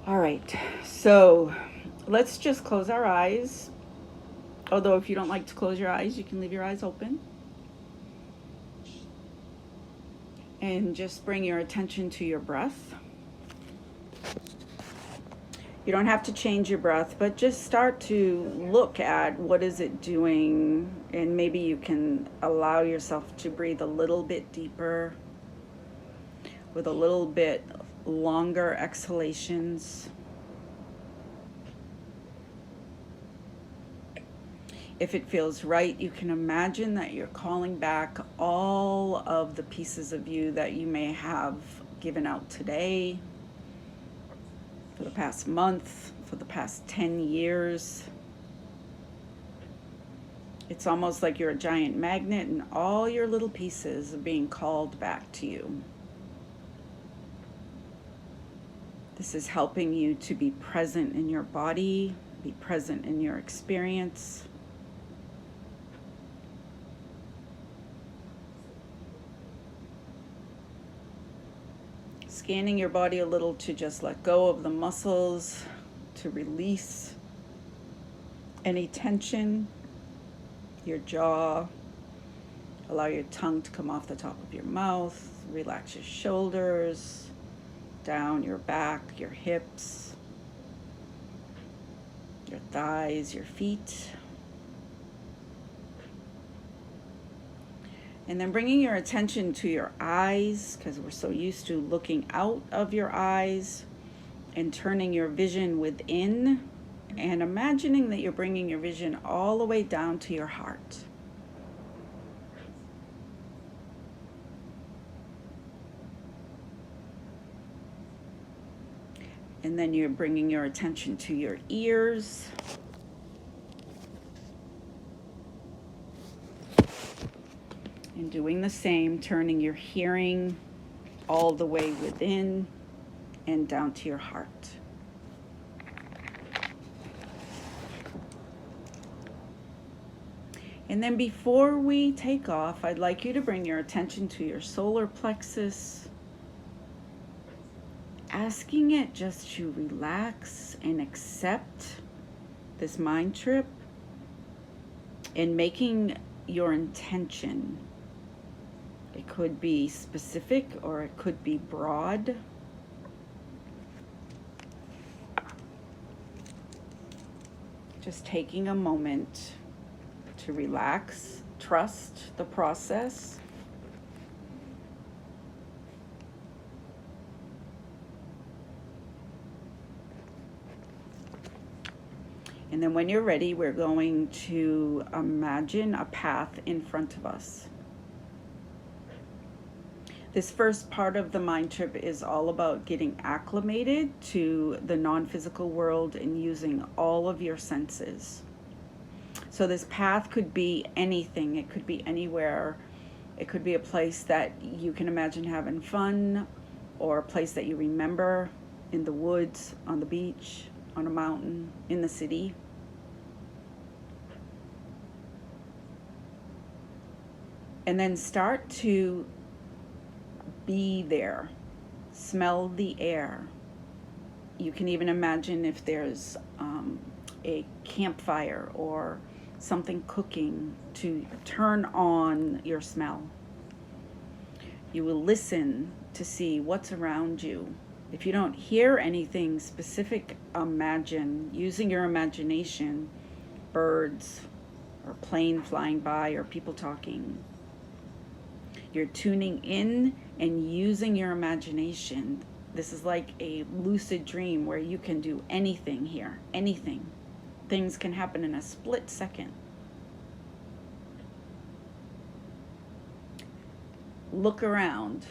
All right, so let's just close our eyes. Although, if you don't like to close your eyes, you can leave your eyes open. And just bring your attention to your breath. You don't have to change your breath, but just start to look at what is it doing, and maybe you can allow yourself to breathe a little bit deeper with a little bit longer exhalations. If it feels right, you can imagine that you're calling back all of the pieces of you that you may have given out today, for the past month, for the past 10 years. It's almost like you're a giant magnet and all your little pieces are being called back to you. This is helping you to be present in your body, be present in your experience. Scanning your body a little to just let go of the muscles, to release any tension, your jaw. Allow your tongue to come off the top of your mouth. Relax your shoulders, down your back, your hips, your thighs, your feet. And then bringing your attention to your eyes, because we're so used to looking out of your eyes, and turning your vision within, and imagining that you're bringing your vision all the way down to your heart. And then you're bringing your attention to your ears. And doing the same, turning your hearing all the way within and down to your heart. And then before we take off, I'd like you to bring your attention to your solar plexus, asking it just to relax and accept this mind trip, and making your intention. It could be specific or it could be broad. Just taking a moment to relax, trust the process. And then when you're ready, we're going to imagine a path in front of us. This first part of the mind trip is all about getting acclimated to the non-physical world and using all of your senses. So this path could be anything. It could be anywhere. It could be a place that you can imagine having fun, or a place that you remember, in the woods, on the beach, on a mountain, in the city. And then start to be there. Smell the air. You can even imagine if there's a campfire or something cooking, to turn on your smell. You will listen to see what's around you. If you don't hear anything specific, imagine, using your imagination, birds or plane flying by or people talking. You're tuning in and using your imagination. This is like a lucid dream where you can do anything here, anything. Things can happen in a split second. Look around.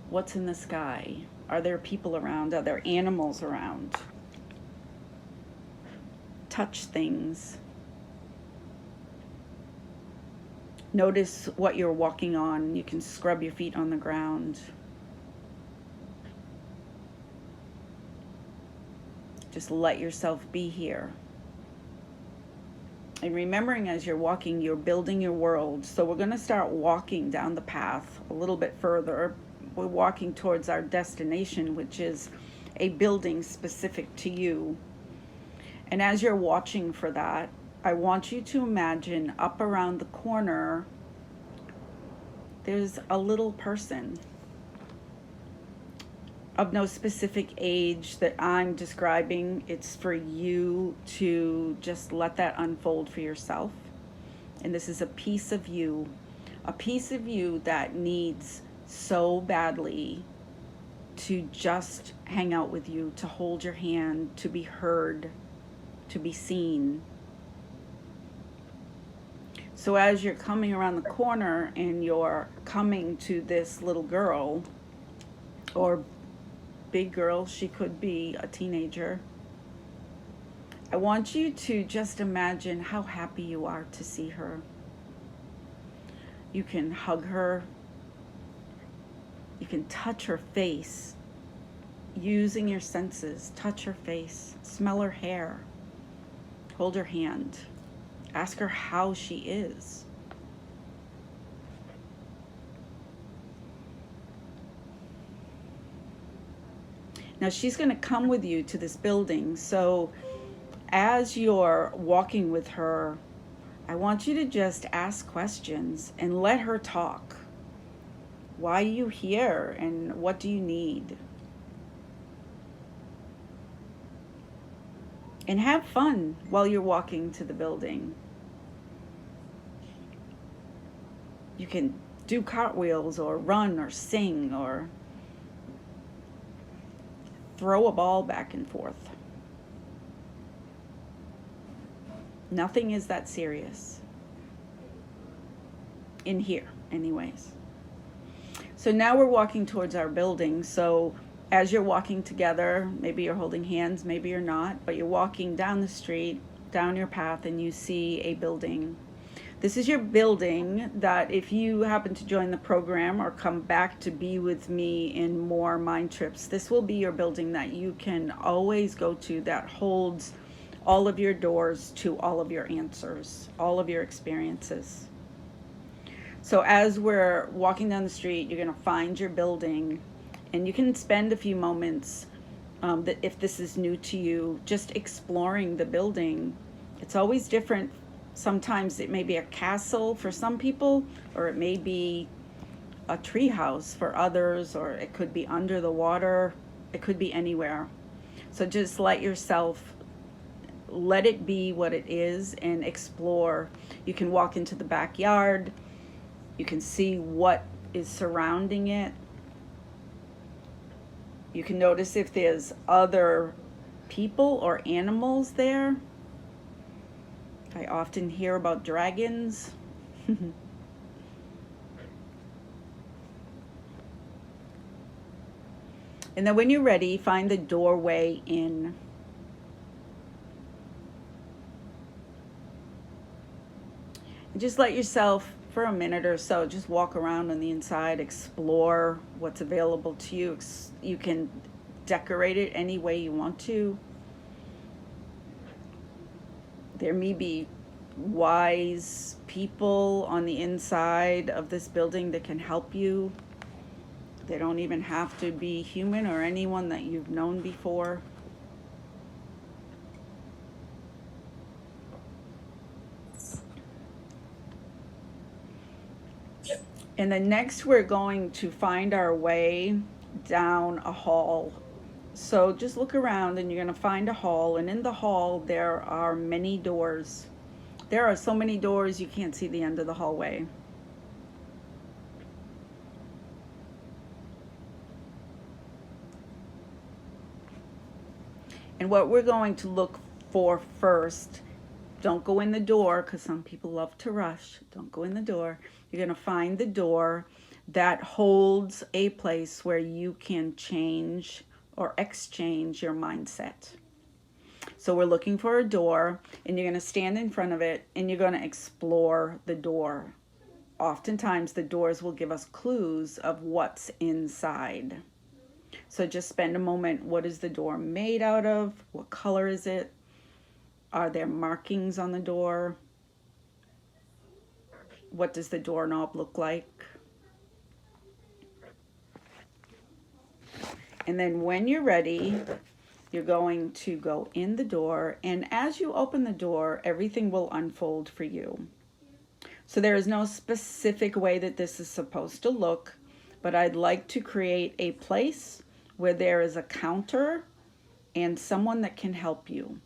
What's in the sky? Are there people around? Are there animals around? Touch things. Notice what you're walking on. You can scrub your feet on the ground. Just let yourself be here. And remembering, as you're walking, you're building your world. So we're going to start walking down the path a little bit further. we're walking towards our destination, which is a building specific to you. And as you're watching for that, I want you to imagine up around the corner, there's a little person of no specific age that I'm describing. It's for you to just let that unfold for yourself. And this is a piece of you that needs so badly to just hang out with you, to hold your hand, to be heard, to be seen. So as you're coming around the corner and you're coming to this little girl, or big girl, she could be a teenager, I want you to just imagine how happy you are to see her. You can hug her. You can touch her face, using your senses. Touch her face, smell her hair, hold her hand, ask her how she is. Now she's going to come with you to this building, so as you're walking with her, I want you to just ask questions and let her talk. Why are you here and what do you need? And have fun while you're walking to the building. You can do cartwheels or run or sing or throw a ball back and forth. Nothing is that serious. In here, anyways. So now we're walking towards our building. So as you're walking together, maybe you're holding hands, maybe you're not, but you're walking down the street, down your path, and you see a building. This is your building that if you happen to join the program or come back to be with me in more mind trips, this will be your building that you can always go to, that holds all of your doors to all of your answers, all of your experiences. So as we're walking down the street, you're going to find your building, and you can spend a few moments, that if this is new to you, just exploring the building. It's always different. Sometimes it may be a castle for some people, or it may be a tree house for others, or it could be under the water. It could be anywhere. So just let yourself, let it be what it is and explore. You can walk into the backyard. You can see what is surrounding it. You can notice if there's other people or animals there. I often hear about dragons. And then when you're ready, find the doorway in. And just let yourself, for a minute or so, just walk around on the inside, explore what's available to you. You can decorate it any way you want to. There may be wise people on the inside of this building that can help you. They don't even have to be human or anyone that you've known before. And then next we're going to find our way down a hall. So just look around and you're going to find a hall, and in the hall there are many doors. There are so many doors you can't see the end of the hallway. And what we're going to look for first, don't go in the door because some people love to rush. Don't go in the door. You're going to find the door that holds a place where you can change or exchange your mindset. So we're looking for a door, and you're going to stand in front of it and you're going to explore the door. Oftentimes the doors will give us clues of what's inside. So just spend a moment. What is the door made out of? What color is it? Are there markings on the door? What does the doorknob look like? And then when you're ready, you're going to go in the door, and as you open the door, everything will unfold for you. So there is no specific way that this is supposed to look, but I'd like to create a place where there is a counter and someone that can help you.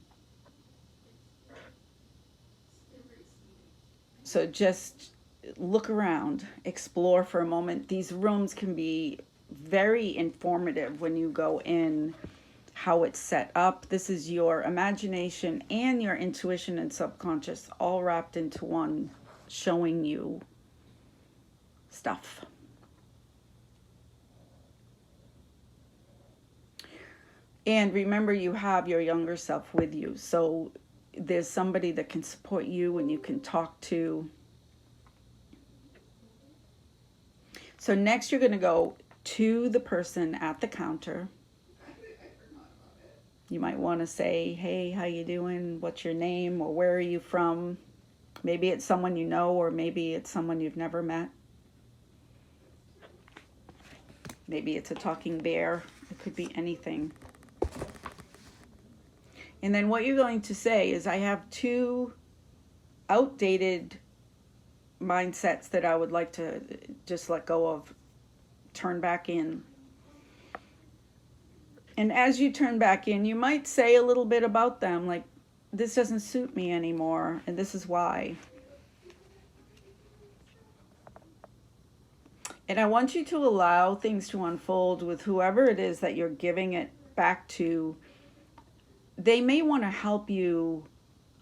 So just look around, explore for a moment. These rooms can be very informative when you go in, how it's set up. This is your imagination and your intuition and subconscious all wrapped into one, showing you stuff. And remember, you have your younger self with you. So there's somebody that can support you and you can talk to. So next you're going to go to the person at the counter. You might want to say, hey, how you doing? What's your name? Or where are you from? Maybe it's someone you know, or maybe it's someone you've never met. Maybe it's a talking bear. It could be anything. And then what you're going to say is, I have 2 outdated mindsets that I would like to just let go of, turn back in. And as you turn back in, you might say a little bit about them, like, this doesn't suit me anymore, and this is why. And I want you to allow things to unfold with whoever it is that you're giving it back to. They may want to help you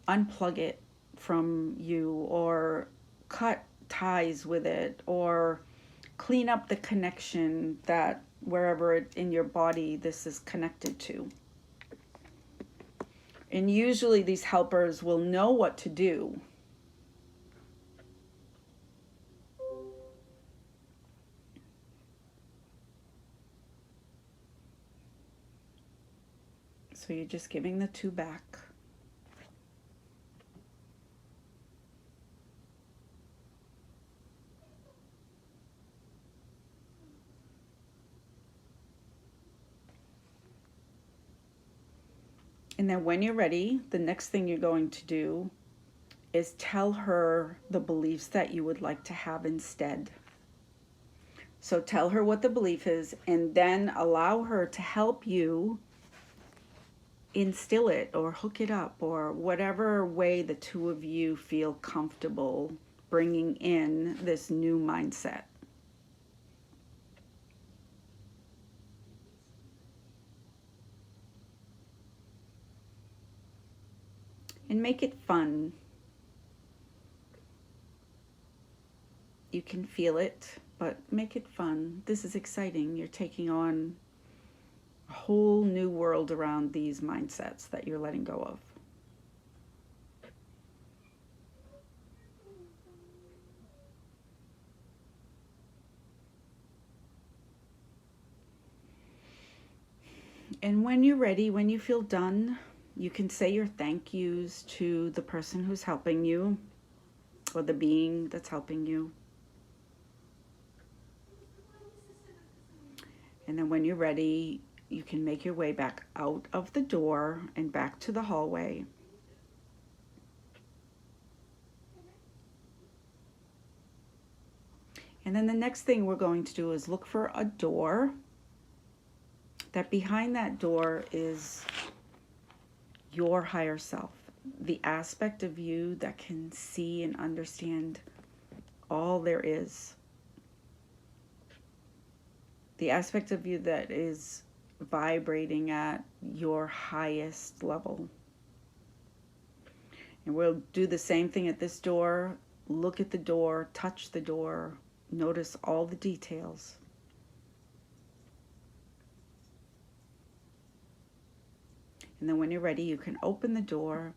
unplug it from you, or cut ties with it, or clean up the connection that wherever in your body this is connected to. And usually these helpers will know what to do. So you're just giving the 2 back. And then when you're ready, the next thing you're going to do is tell her the beliefs that you would like to have instead. So tell her what the belief is, and then allow her to help you instill it or hook it up, or whatever way the 2 of you feel comfortable bringing in this new mindset. And make it fun. You can feel it, but make it fun. This is exciting. You're taking on a whole new world around these mindsets that you're letting go of. And when you're ready, when you feel done, you can say your thank yous to the person who's helping you, or the being that's helping you. And then when you're ready, you can make your way back out of the door and back to the hallway. And then the next thing we're going to do is look for a door. That behind that door is your higher self, the aspect of you that can see and understand all there is. The aspect of you that is vibrating at your highest level. And we'll do the same thing at this door. Look at the door, touch the door, notice all the details. And then when you're ready, you can open the door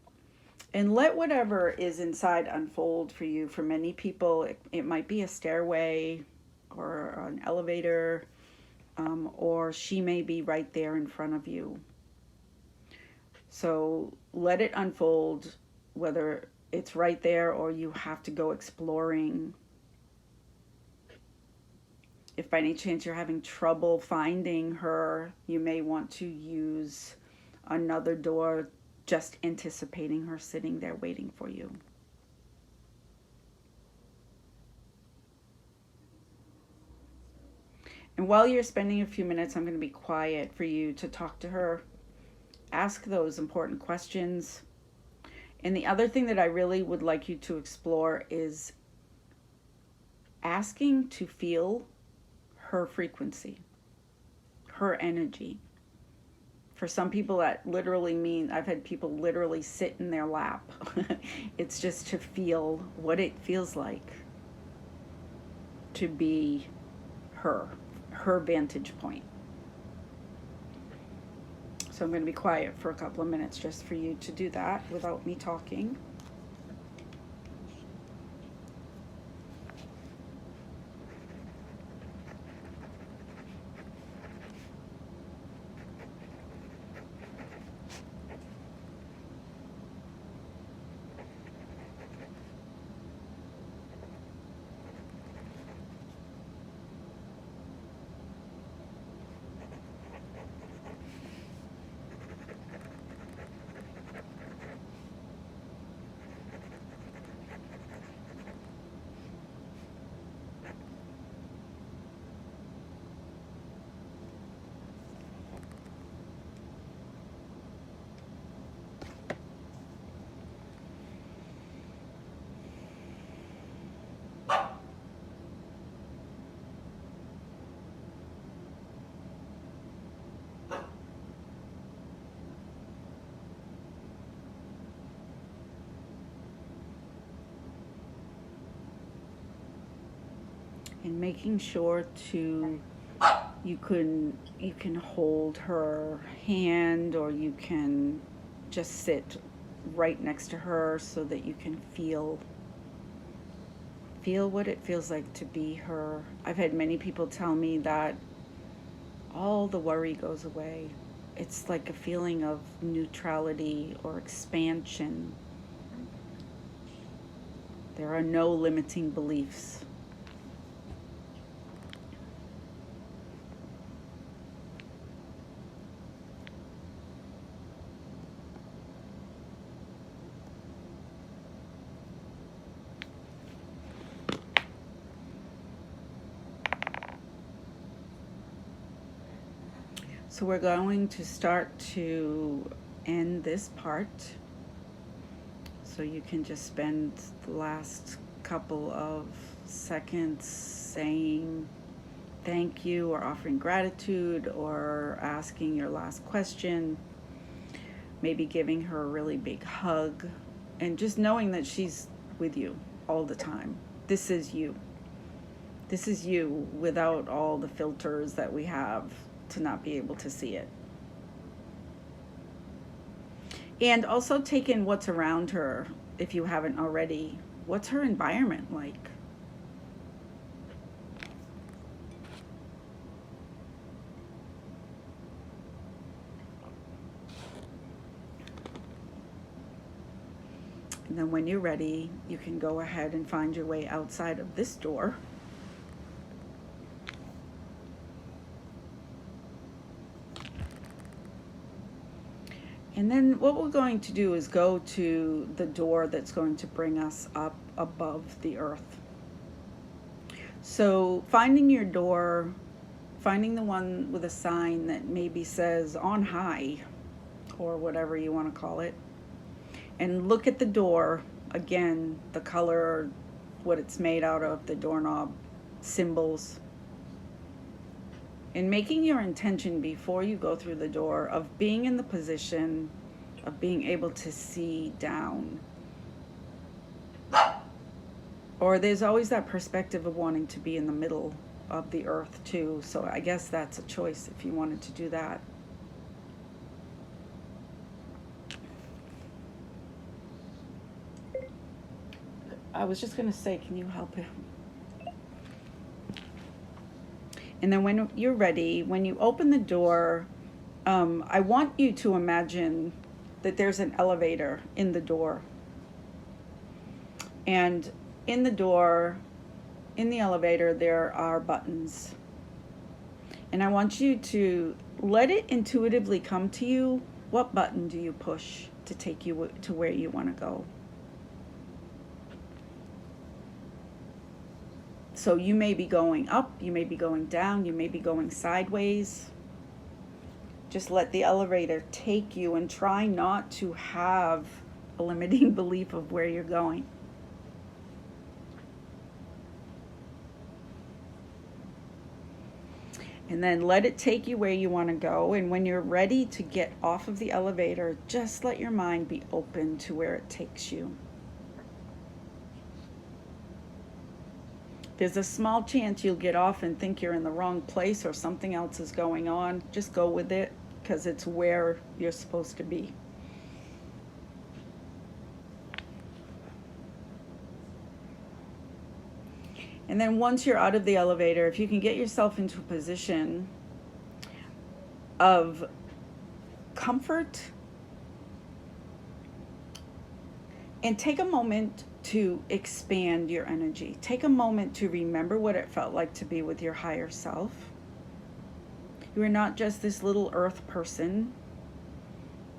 and let whatever is inside unfold for you. For many people, it might be a stairway or an elevator, or she may be right there in front of you. So let it unfold, whether it's right there or you have to go exploring. If by any chance you're having trouble finding her, you may want to use another door, just anticipating her sitting there waiting for you. And while you're spending a few minutes, I'm going to be quiet for you to talk to her, ask those important questions. And the other thing that I really would like you to explore is asking to feel her frequency, her energy. For some people, that literally means, I've had people literally sit in their lap. It's just to feel what it feels like to be her vantage point. So I'm going to be quiet for a couple of minutes just for you to do that without me talking. And making sure to you can hold her hand, or you can just sit right next to her so that you can feel what it feels like to be her. I've had many people tell me that all the worry goes away. It's like a feeling of neutrality or expansion. There are no limiting beliefs. So we're going to start to end this part. So you can just spend the last couple of seconds saying thank you, or offering gratitude, or asking your last question. Maybe giving her a really big hug, and just knowing that she's with you all the time. This is you. This is you without all the filters that we have to not be able to see it. And also take in what's around her, if you haven't already. What's her environment like? And then when you're ready, you can go ahead and find your way outside of this door. And then what we're going to do is go to the door that's going to bring us up above the earth. So finding your door, finding the one with a sign that maybe says on high, or whatever you want to call it, and look at the door, again, the color, what it's made out of, the doorknob, symbols. And making your intention before you go through the door of being in the position of being able to see down. Or there's always that perspective of wanting to be in the middle of the earth too. So I guess that's a choice if you wanted to do that. I was just going to say, can you help him? And then when you're ready, when you open the door, I want you to imagine that there's an elevator in the door. And in the door, in the elevator, there are buttons. And I want you to let it intuitively come to you. What button do you push to take you to where you want to go? So you may be going up, you may be going down, you may be going sideways. Just let the elevator take you and try not to have a limiting belief of where you're going. And then let it take you where you want to go. And when you're ready to get off of the elevator, just let your mind be open to where it takes you. There's a small chance you'll get off and think you're in the wrong place or something else is going on. Just go with it, because it's where you're supposed to be. And then once you're out of the elevator, if you can get yourself into a position of comfort, and take a moment to expand your energy. Take a moment to remember what it felt like to be with your higher self. You are not just this little earth person.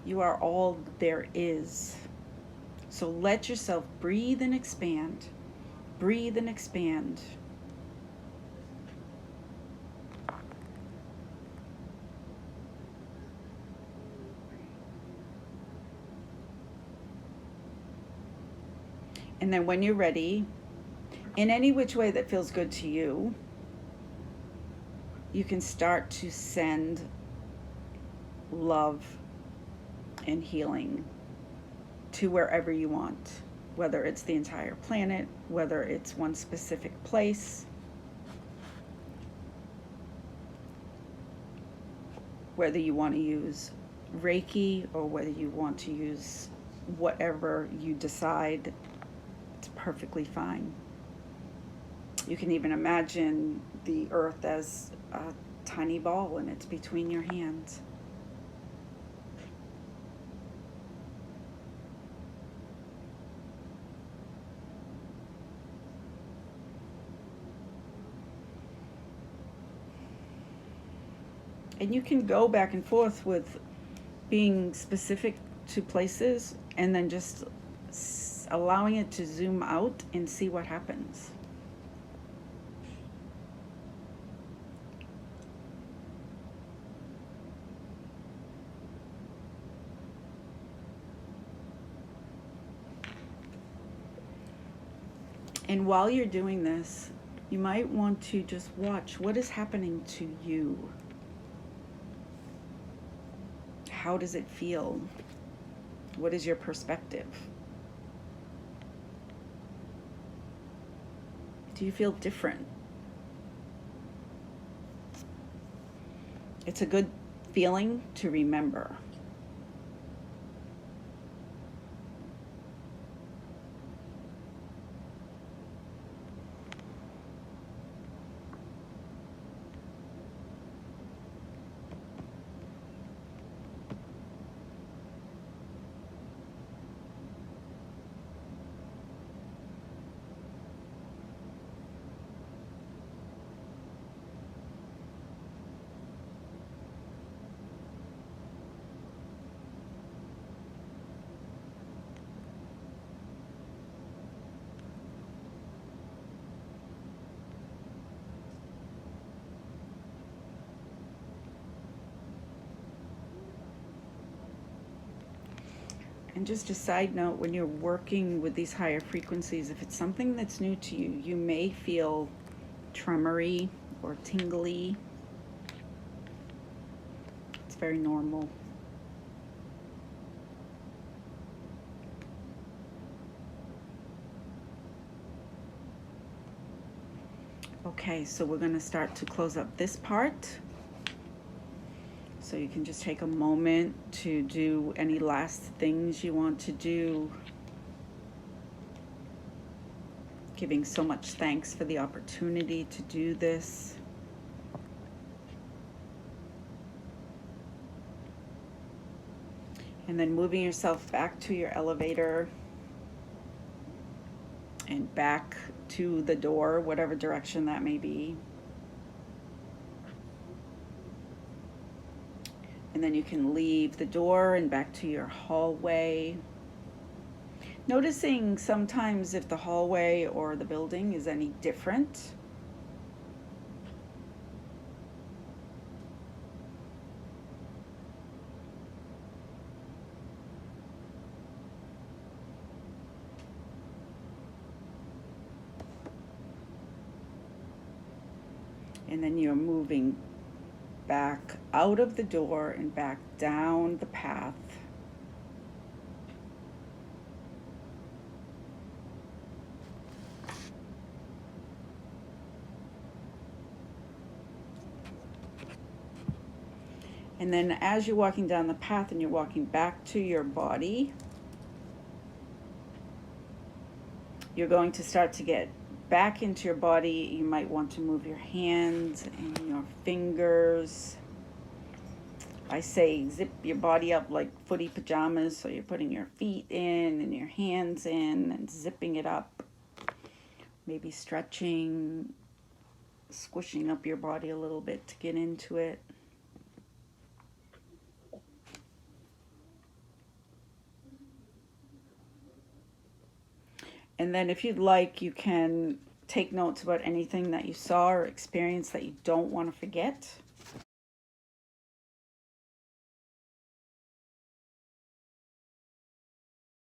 You are all there is. So let yourself breathe and expand. Breathe and expand. And then when you're ready, in any which way that feels good to you, you can start to send love and healing to wherever you want, whether it's the entire planet, whether it's one specific place, whether you want to use Reiki or whether you want to use whatever you decide, it's perfectly fine. You can even imagine the earth as a tiny ball and it's between your hands. And you can go back and forth with being specific to places and then just allowing it to zoom out and see what happens. And while you're doing this, you might want to just watch what is happening to you. How does it feel? What is your perspective? Do you feel different? It's a good feeling to remember. And just a side note, when you're working with these higher frequencies, if it's something that's new to you, you may feel tremory or tingly. It's very normal. Okay, so we're going to start to close up this part. So you can just take a moment to do any last things you want to do. Giving so much thanks for the opportunity to do this. And then moving yourself back to your elevator and back to the door, whatever direction that may be. And then you can leave the door and back to your hallway. Noticing sometimes if the hallway or the building is any different. And then you're moving back out of the door and back down the path. And then as you're walking down the path and you're walking back to your body, you're going to start to get back into your body. You might want to move your hands and your fingers. I say zip your body up like footy pajamas, so you're putting your feet in and your hands in and zipping it up. Maybe stretching, squishing up your body a little bit to get into it. And then if you'd like, you can take notes about anything that you saw or experienced that you don't want to forget.